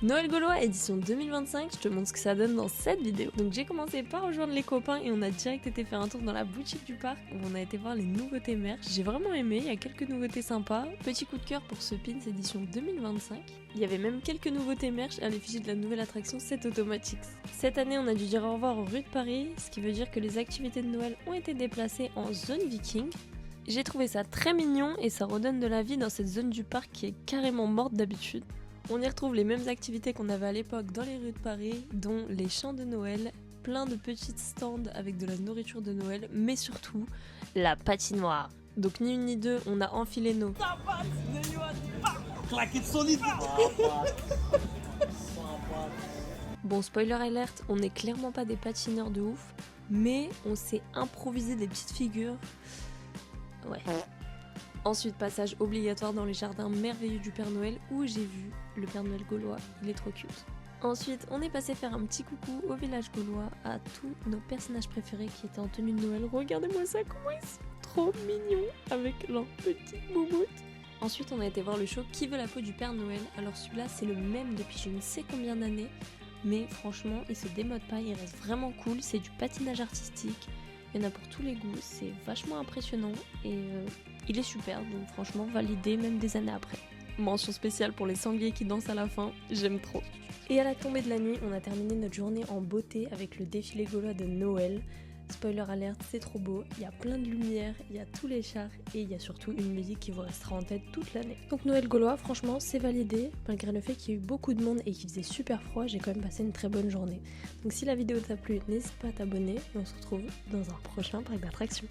Noël Gaulois édition 2025, je te montre ce que ça donne dans cette vidéo. Donc j'ai commencé par rejoindre les copains et on a direct été faire un tour dans la boutique du parc où on a été voir les nouveautés merch. J'ai vraiment aimé, il y a quelques nouveautés sympas. Petit coup de cœur pour ce pins édition 2025. Il y avait même quelques nouveautés merch à l'effigie de la nouvelle attraction 7 Automatics. Cette année on a dû dire au revoir aux rues de Paris, ce qui veut dire que les activités de Noël ont été déplacées en zone viking. J'ai trouvé ça très mignon et ça redonne de la vie dans cette zone du parc qui est carrément morte d'habitude. On y retrouve les mêmes activités qu'on avait à l'époque dans les rues de Paris, dont les champs de Noël, plein de petites stands avec de la nourriture de Noël, mais surtout la patinoire. Donc ni une ni deux, on a enfilé nos... Claquette solide. Bon, spoiler alert, on n'est clairement pas des patineurs de ouf, mais on s'est improvisé des petites figures. Ouais. Ensuite, passage obligatoire dans les jardins merveilleux du Père Noël où j'ai vu le Père Noël gaulois, il est trop cute. Ensuite, on est passé faire un petit coucou au village gaulois à tous nos personnages préférés qui étaient en tenue de Noël. Regardez-moi ça, comment ils sont trop mignons avec leurs petites bouboutes. Ensuite, on a été voir le show Qui veut la peau du Père Noël. Alors celui-là, c'est le même depuis je ne sais combien d'années, mais franchement, il se démode pas, il reste vraiment cool, c'est du patinage artistique. Il y en a pour tous les goûts, c'est vachement impressionnant et il est super, donc franchement validé même des années après. Mention spéciale pour les sangliers qui dansent à la fin, j'aime trop. Et à la tombée de la nuit, on a terminé notre journée en beauté avec le défilé gaulois de Noël. Spoiler alerte, c'est trop beau, il y a plein de lumière, il y a tous les chars et il y a surtout une musique qui vous restera en tête toute l'année. Donc Noël gaulois, franchement, c'est validé, malgré le fait qu'il y ait eu beaucoup de monde et qu'il faisait super froid, j'ai quand même passé une très bonne journée. Donc si la vidéo t'a plu, n'hésite pas à t'abonner et on se retrouve dans un prochain parc d'attractions.